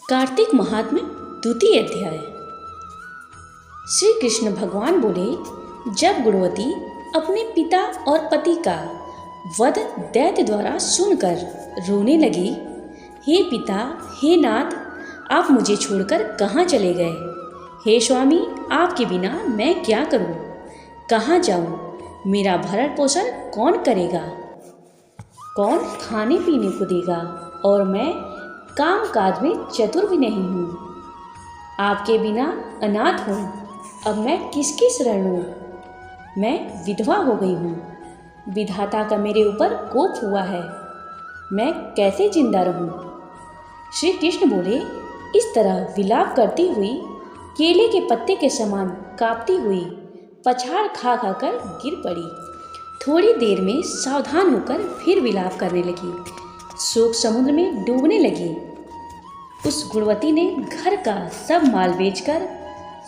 कार्तिक महात्म्य द्वितीय अध्याय। श्री कृष्ण भगवान बोले, जब गुणवती अपने पिता और पति का वध दैत्य द्वारा सुनकर रोने लगी, हे पिता, हे नाथ, आप मुझे छोड़कर कहाँ चले गए? हे स्वामी, आपके बिना मैं क्या करूँ? कहाँ जाऊँ? मेरा भरण पोषण कौन करेगा? कौन खाने पीने को देगा? और मैं काम काज में चतुर भी नहीं हूँ। आपके बिना अनाथ हूँ। अब मैं किसकी शरण लूँ? मैं विधवा हो गई हूँ। विधाता का मेरे ऊपर कोप हुआ है। मैं कैसे जिंदा रहूँ? श्री कृष्ण बोले, इस तरह विलाप करती हुई केले के पत्ते के समान कांपती हुई पछाड़ खा खाकर गिर पड़ी। थोड़ी देर में सावधान होकर फिर विलाप करने लगी। शोक समुद्र में डूबने लगी। उस गुणवती ने घर का सब माल बेचकर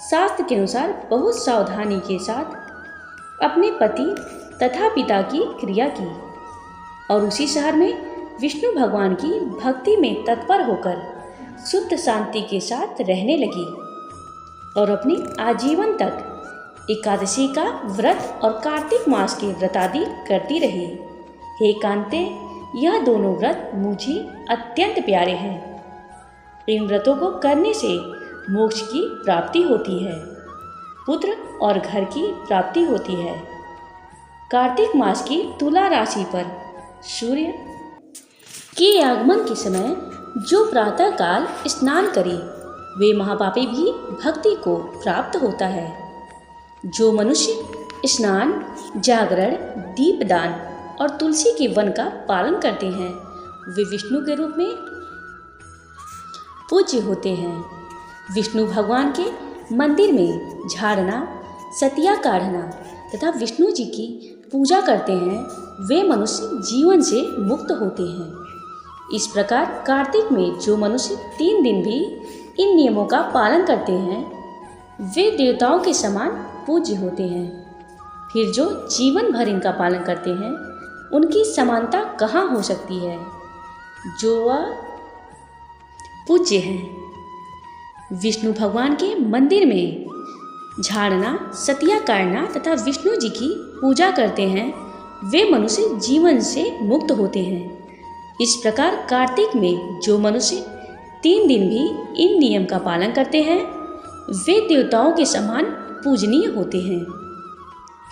शास्त्र के अनुसार बहुत सावधानी के साथ अपने पति तथा पिता की क्रिया की और उसी शहर में विष्णु भगवान की भक्ति में तत्पर होकर शुद्ध शांति के साथ रहने लगी और अपनी आजीवन तक एकादशी का व्रत और कार्तिक मास के व्रत आदि करती रही। हे कांते, यह दोनों व्रत मुझे अत्यंत प्यारे हैं। इन व्रतों को करने से मोक्ष की प्राप्ति होती है, पुत्र और घर की प्राप्ति होती है। कार्तिक मास की तुला राशि पर सूर्य के आगमन के समय जो प्रातः काल स्नान करे, वे महापापी भी भक्ति को प्राप्त होता है। जो मनुष्य स्नान, जागरण, दीपदान और तुलसी के वन का पालन करते हैं, वे विष्णु के रूप में पूज्य होते हैं। विष्णु भगवान के मंदिर में झाड़ना, सतिया काढ़ना तथा विष्णु जी की पूजा करते हैं, वे मनुष्य जीवन से मुक्त होते हैं। इस प्रकार कार्तिक में जो मनुष्य 3 दिन भी इन नियमों का पालन करते हैं, वे देवताओं के समान पूज्य होते हैं। फिर जो जीवन भर इनका पालन करते हैं, उनकी समानता कहाँ हो सकती है? जो वह पूज्य हैं। विष्णु भगवान के मंदिर में झाड़ना, सतिया काढ़ना तथा विष्णु जी की पूजा करते हैं, वे मनुष्य जीवन से मुक्त होते हैं। इस प्रकार कार्तिक में जो मनुष्य 3 दिन भी इन नियम का पालन करते हैं, वे देवताओं के समान पूजनीय होते हैं।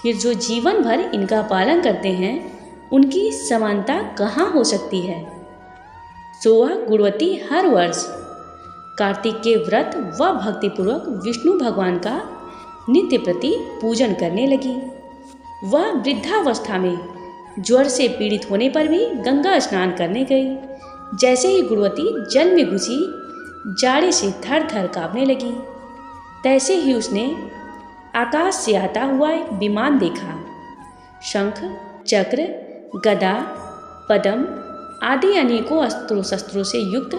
फिर जो जीवन भर इनका पालन करते हैं, उनकी समानता कहाँ हो सकती है? सो वह गुणवती हर वर्ष कार्तिक के व्रत व भक्तिपूर्वक विष्णु भगवान का नित्य प्रति पूजन करने लगी। वह वृद्धावस्था में ज्वर से पीड़ित होने पर भी गंगा स्नान करने गई। जैसे ही गुणवती जल में घुसी, जाड़े से थर थर कांपने लगी। तैसे ही उसने आकाश से आता हुआ एक विमान देखा। शंख, चक्र, गदा, पद्म आदि अनेकों अस्त्रों शस्त्रों से युक्त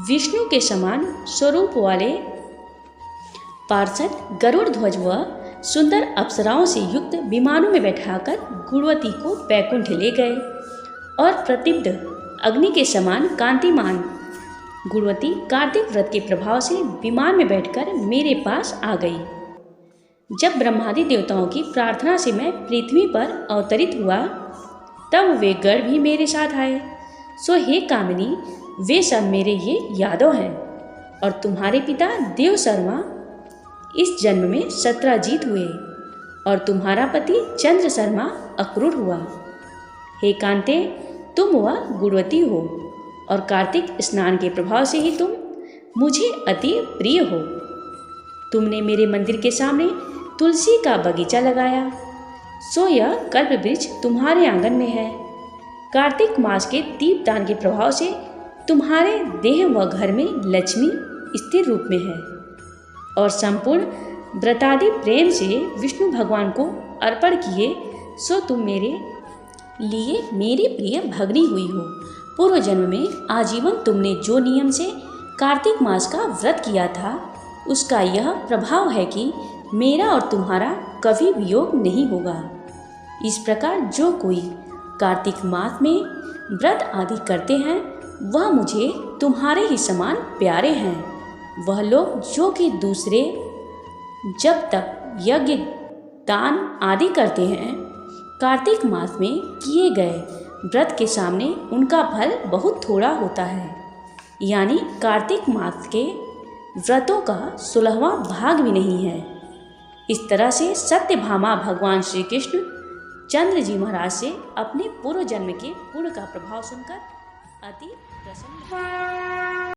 विष्णु के समान स्वरूप वाले पार्षद गरुड़ ध्वज व सुंदर अप्सराओं से युक्त विमानों में बैठाकर गुणवती को बैकुंठ ले गए और प्रदीप्त अग्नि के समान कांतिमान गुणवती कार्तिक व्रत के प्रभाव से विमान में बैठकर मेरे पास आ गई। जब ब्रह्मादि देवताओं की प्रार्थना से मैं पृथ्वी पर अवतरित हुआ, तब वे गण भी मेरे साथ आए। सो हे कामिनी, वे सब मेरे ये यादव हैं और तुम्हारे पिता देव शर्मा इस जन्म में सत्राजीत हुए और तुम्हारा पति चंद्र शर्मा अक्रूर हुआ। हे कांते, तुम वह गुणवती हो और कार्तिक स्नान के प्रभाव से ही तुम मुझे अति प्रिय हो। तुमने मेरे मंदिर के सामने तुलसी का बगीचा लगाया, सो यह कल्प वृक्ष तुम्हारे आंगन में है। कार्तिक मास के दीपदान के प्रभाव से तुम्हारे देह व घर में लक्ष्मी स्थिर रूप में है और संपूर्ण व्रतादि प्रेम से विष्णु भगवान को अर्पण किए, सो तुम मेरे लिए मेरी प्रिय भगनी हुई हो। पूर्व जन्म में आजीवन तुमने जो नियम से कार्तिक मास का व्रत किया था, उसका यह प्रभाव है कि मेरा और तुम्हारा कभी वियोग नहीं होगा। इस प्रकार जो कोई कार्तिक मास में व्रत आदि करते हैं, वह मुझे तुम्हारे ही समान प्यारे हैं। वह लोग जो कि दूसरे जब तक यज्ञ दान आदि करते हैं, कार्तिक मास में किए गए व्रत के सामने उनका फल बहुत थोड़ा होता है। यानी कार्तिक मास के व्रतों का 16वां भाग भी नहीं है। इस तरह से सत्यभामा भगवान श्री कृष्ण चंद्र जी महाराज से अपने पूर्व जन्म के पुण्य का प्रभाव सुनकर अति प्रसन्न